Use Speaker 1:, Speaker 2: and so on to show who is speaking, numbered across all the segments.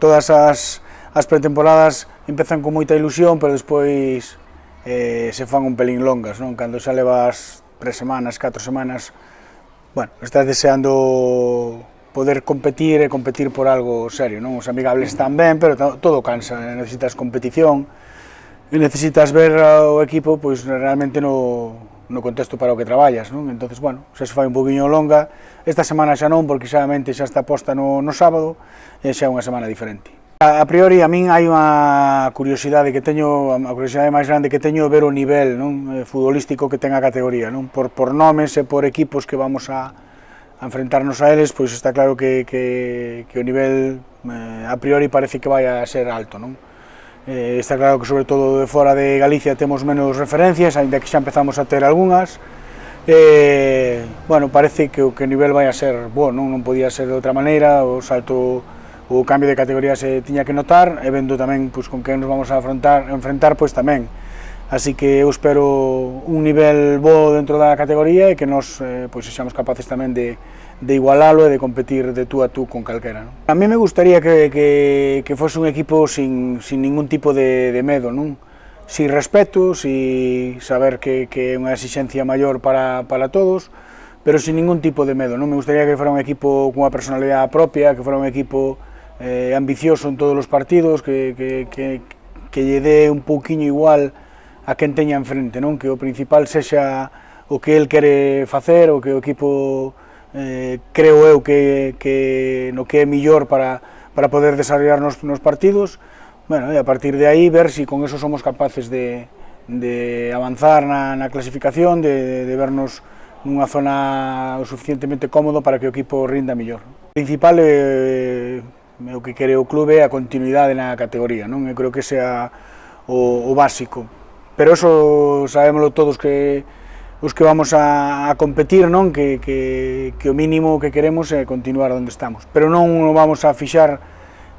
Speaker 1: todas as pretemporadas empezan con moita ilusión, pero despois se fan un pelín longas, non? Cando xa levas 3 semanas, 4 semanas, bueno, estás deseando poder competir e competir por algo serio, non? Os amigables están ben, pero todo cansa, necesitas competición e necesitas ver o equipo pois realmente no contexto para o que traballas, non? Entonces, bueno, xa se fai un poquinho longa, esta semana xa non, porque xamente xa está posta no sábado e xa é unha semana diferente. A priori, a min hai unha curiosidade que teño, a curiosidade máis grande que teño é ver o nivel, non? Futbolístico que ten a categoría, non? Por nomes e por equipos que vamos a enfrentarnos a eles, pois está claro que o nivel a priori parece que vai a ser alto, non? Está claro que sobre todo de fora de Galicia temos menos referencias, aínda que xa empezamos a ter algunhas. Bueno, parece que o nivel vai a ser bo, non podía ser de outra maneira, o salto, o cambio de categoría se tiña que notar, e vendo tamén pois, con quen nos vamos a enfrentar, pois tamén. Así que eu espero un nivel bo dentro da categoría e que nos pois, sexamos capaces tamén de igualalo e de competir de tú a tú con calquera, non? A mí me gustaría que fose un equipo sin ningún tipo de medo, non? Sin respeto, sin saber que é unha exixencia maior para todos, pero sin ningún tipo de medo, non? Me gustaría que fora un equipo con unha personalidade propia, que fora un equipo ambicioso en todos os partidos, que lle dé un pouquiño igual a quen teña enfrente, non? Que o principal sexa o que el quere facer, o que o equipo creo eu que no que é millor para poder desarrollar nos partidos. Bueno, e a partir de aí ver se con eso somos capaces de avanzar na clasificación, de vernos nunha zona o suficientemente cómodo para que o equipo rinda millor. O principal o que quere o clube é a continuidade na categoría, non? Eu creo que sea o básico, pero eso sabémoslo todos que os que vamos a competir, non? Que o mínimo que queremos é continuar onde estamos, pero non vamos a fixar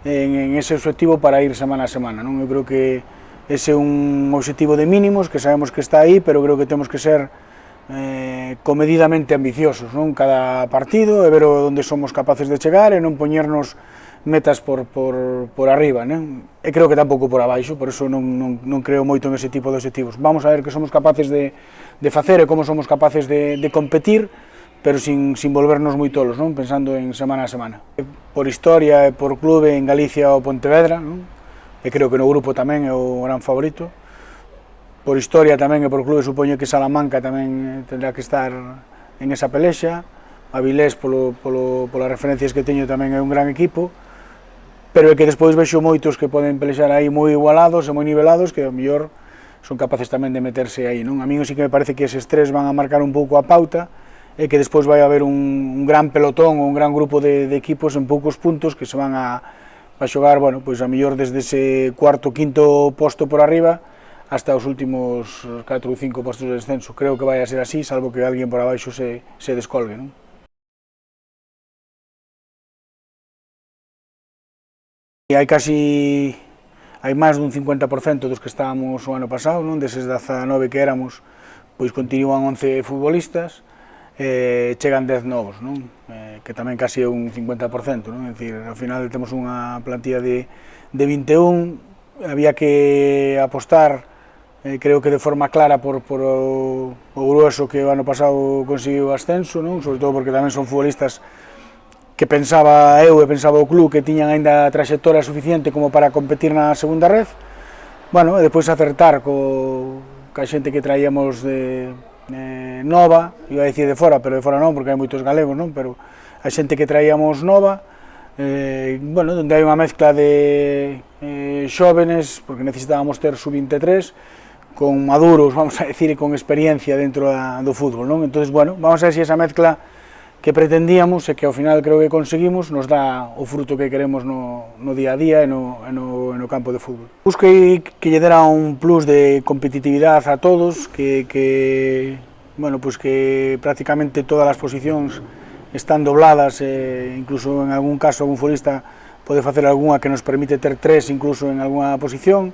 Speaker 1: en ese objetivo para ir semana a semana, non? Eu creo que ese é un objetivo de mínimos que sabemos que está aí, pero creo que temos que ser comedidamente ambiciosos, non? Cada partido e ver onde somos capaces de chegar e non poñernos metas por arriba, non? E creo que tampouco por abaixo, por eso non creo moito en ese tipo de objetivos. Vamos a ver que somos capaces de facer e como somos capaces de competir, pero sin volvernos moi tolos, non? Pensando en semana a semana. Por historia e por clube en Galicia o Pontevedra, non? E creo que no grupo tamén é o gran favorito. Por historia tamén e por clube supoño que Salamanca tamén tendrá que estar en esa pelexa. Avilés, polas referencias que teño, tamén é un gran equipo, pero é que despois vexo moitos que poden pelexar aí moi igualados e moi nivelados, que ao mellor son capaces tamén de meterse aí, non? A mí sí que me parece que eses tres van a marcar un pouco a pauta e que despois vai haber un gran pelotón ou un gran grupo de equipos en poucos puntos que se van a xogar, bueno, pois a mellor desde ese cuarto, quinto posto por arriba hasta os últimos 4 ou 5 postos de descenso. Creo que vai a ser así, salvo que alguén por abaixo se descolgue, non? Hai máis dun 50% dos que estábamos o ano pasado, non? Deses 19 que éramos, pois continúan 11 futbolistas, chegan 10 novos, non? Que tamén casi é un 50%, non? É dicir, ao final temos unha plantilla de 21, había que apostar, creo que de forma clara por o grueso que o ano pasado conseguiu o ascenso, non? Sobre todo porque tamén son futbolistas que pensaba eu e pensaba o club que tiñan aínda traxectoria suficiente como para competir na segunda red. Bueno, e depois acertar ca xente que traíamos de nova, iba a dicir de fora, pero de fora non, porque hai moitos galegos, non? Pero a xente que traíamos nova, bueno, onde hai unha mezcla de xóvenes, porque necesitábamos ter sub-23, con maduros, vamos a decir, e con experiencia dentro do fútbol, non? Entonces, bueno, vamos a ver se esa mezcla que pretendíamos e que ao final creo que conseguimos nos dá o fruto que queremos no día a día e no campo de fútbol. Busquei que lle dera un plus de competitividade a todos, bueno, pues que prácticamente todas as posicións están dobladas, incluso en algún caso algún futbolista pode facer algunha que nos permite ter 3 incluso en algunha posición.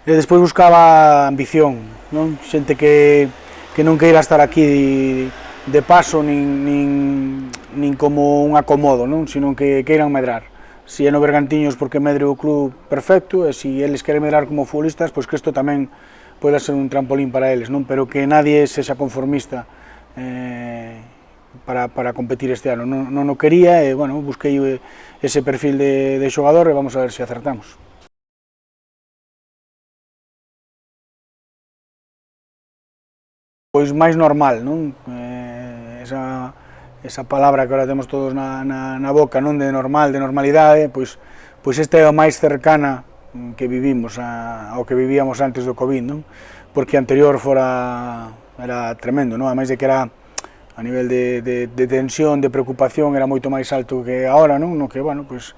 Speaker 1: E despois buscaba ambición, non? Xente que non queira estar aquí de paso nin como un acomodo, non? Sino que queiran medrar. si é no Bergantiños porque medre o club perfecto, e se eles queren medrar como futbolistas, pois que isto tamén poida ser un trampolín para eles, non? Pero que nadie sexa conformista para competir este ano. Non o quería e, bueno, busquei ese perfil de xogador e vamos a ver se acertamos. Pois máis normal, non? Esa palabra que ahora temos todos na boca, non? De normal, de normalidade, pois esta é a máis cercana que vivimos ao que vivíamos antes do Covid, non? Porque anterior era tremendo, non? Ademais de que era a nivel de tensión, de preocupación, era moito máis alto que agora, non? No que, bueno, pois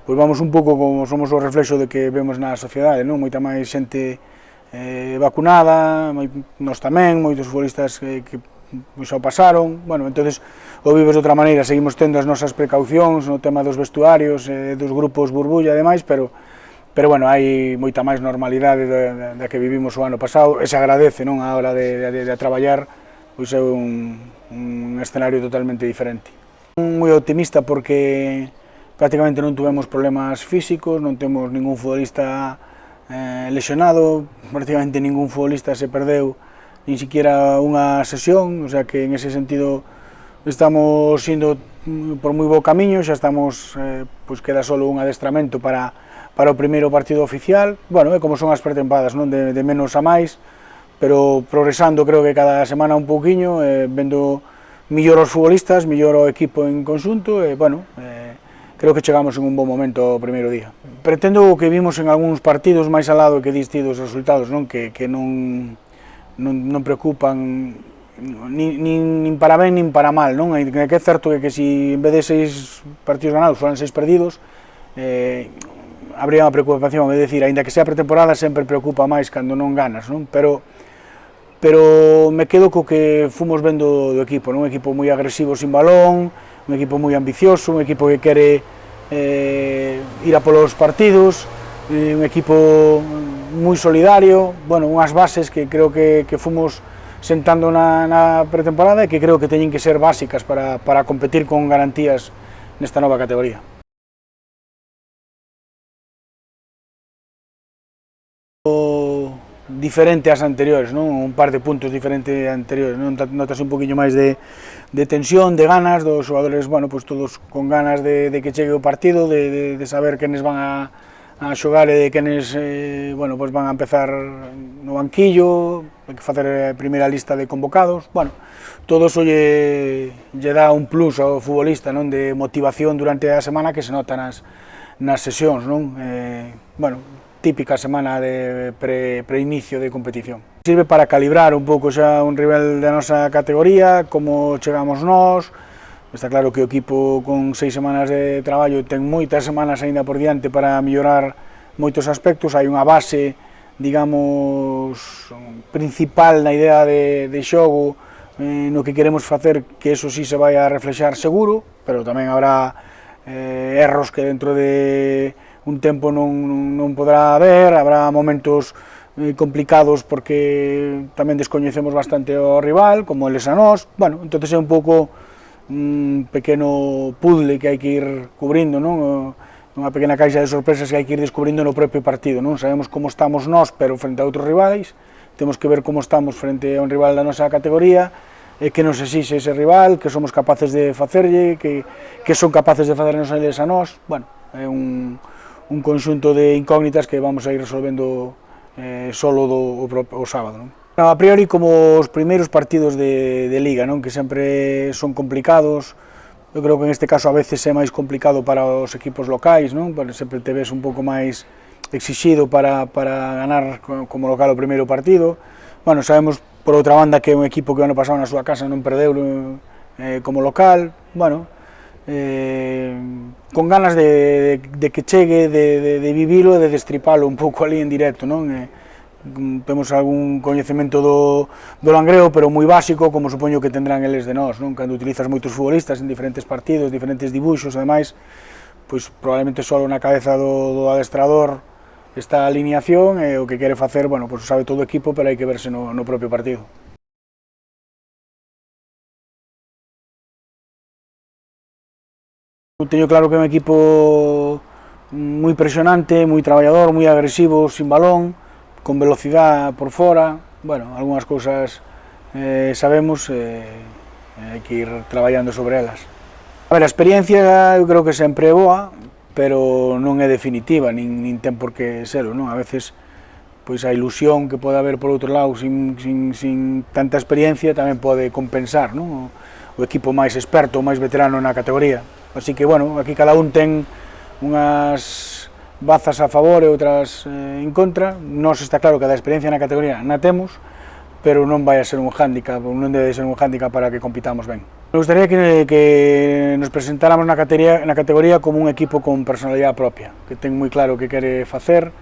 Speaker 1: vamos un pouco como somos o reflexo de que vemos na sociedade, non? Moita máis xente vacunada, nós tamén, moitos futbolistas que xa o pasaron, bueno, entonces o vives de outra maneira, seguimos tendo as nosas precaucións no tema dos vestuarios, dos grupos burbulla e demais, pero bueno, hai moita máis normalidade da que vivimos o ano pasado, e se agradece, non, a hora de traballar, pois é un escenario totalmente diferente. Moi optimista porque prácticamente non tuvemos problemas físicos, non temos ningún futbolista lesionado, prácticamente ningún futbolista se perdeu nin siquiera unha sesión, o sea que en ese sentido estamos indo por moi bo camiño, xa estamos, pois queda solo un adestramento para o primeiro partido oficial, bueno, como son as pretempadas, non? De menos a máis, pero progresando creo que cada semana un pouquiño, vendo millor os futbolistas, millor o equipo en conxunto, e bueno, creo que chegamos en un bon momento ao primeiro día. Pretendo o que vimos en algúns partidos máis al lado que diste os resultados, non? Que non preocupan nin para ben nin para mal, non? Que é certo que se en vez de 6 partidos ganados foran 6 perdidos, habría unha preocupación, é dicir, aínda que sea pretemporada sempre preocupa máis cando non ganas, non? Pero me quedo co que fomos vendo do equipo, non? Un equipo moi agresivo sin balón, un equipo moi ambicioso, un equipo que quere ir a polos partidos, un equipo moi solidario, bueno, unhas bases que creo que fomos sentando na pretemporada e que creo que teñen que ser básicas para competir con garantías nesta nova categoría. Diferente ás anteriores, non? Un par de puntos diferentes anteriores, non? Notas un poquinho máis de tensión, de ganas, dos xogadores, bueno, pues todos con ganas de que chegue o partido, de saber quenes van a xogar e de quenes, bueno, pues van a empezar no banquillo, hai que facer a primeira lista de convocados, bueno, todo eso lle dá un plus ao futbolista, non? De motivación durante a semana que se nota nas sesións, non? Bueno, típica semana de preinicio de competición. Sirve para calibrar un pouco xa un nivel da nosa categoría, como chegamos nós. Está claro que o equipo con 6 semanas de traballo ten moitas semanas aínda por diante para mellorar moitos aspectos. Hai unha base, digamos, principal na idea de xogo, no que queremos facer, que eso sí se vai a reflexar seguro, pero tamén habrá erros que dentro de un tempo non podrá haber, habrá momentos complicados porque tamén descoñecemos bastante ao rival, como eles a nós, bueno, entonces é un pouco un pequeno puzzle que hai que ir cubrindo, non? Unha pequena caixa de sorpresas que hai que ir descubrindo no propio partido, non? Sabemos como estamos nós, pero frente a outros rivais, temos que ver como estamos frente a un rival da nosa categoría, que nos exixe ese rival, que somos capaces de facerlle, que son capaces de facernos eles a nós, bueno, é un conxunto de incógnitas que vamos a ir resolvendo solo o sábado, non? A priori, como os primeiros partidos de Liga, non? Que sempre son complicados, eu creo que en este caso a veces é máis complicado para os equipos locais, non? Sempre te ves un pouco máis exixido para ganar como local o primeiro partido. Bueno, sabemos, por outra banda, que é un equipo que o ano pasado na súa casa non perdeu como local, bueno, con ganas de que chegue, de vivilo e de destripalo un pouco ali en directo, non? Temos algún coñecemento do Langreo, pero moi básico, como supoño que tendrán eles de nós, non? Cando utilizas moitos futbolistas en diferentes partidos, diferentes dibuixos, ademais, pois probablemente só na cabeza do adestrador está a alineación e o que quere facer, bueno, pois sabe todo o equipo, pero hai que verse no propio partido. Teño claro que é un equipo moi presionante, moi traballador, moi agresivo, sin balón, con velocidade por fora. Bueno, algunhas cousas sabemos, hai que ir traballando sobre elas. A ver, a experiencia eu creo que sempre é boa, pero non é definitiva, nin ten por que serlo, non? A veces, pois a ilusión que pode haber por outro lado sin tanta experiencia tamén pode compensar, non? O equipo máis experto, máis veterano na categoría. Así que, bueno, aquí cada un ten unhas bazas a favor e outras en contra. Nos está claro que a experiencia na categoría na temos, pero non vai a ser un hándicap, non debe ser un hándicap para que compitamos ben. Me gustaría que nos presentáramos na categoría como un equipo con personalidade propia, que ten moi claro o que quere facer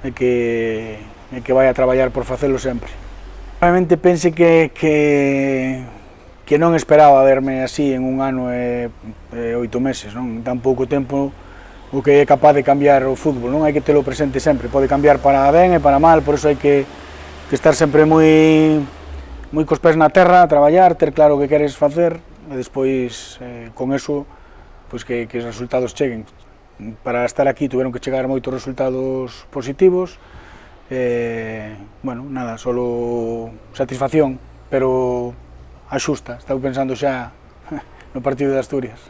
Speaker 1: e que vai a traballar por facelo sempre. Realmente pense que non esperaba verme así en un ano e 8 meses, non? En tan pouco tempo o que é capaz de cambiar o fútbol, non? Hai que telo presente sempre, pode cambiar para ben e para mal, por iso hai que estar sempre moi cos pés na terra, a traballar, ter claro o que queres facer e despois con eso pois que os resultados cheguen. Para estar aquí tuveron que chegar moitos resultados positivos, bueno, nada, solo satisfacción, pero a xusta, estaba pensando xa no partido de Asturias.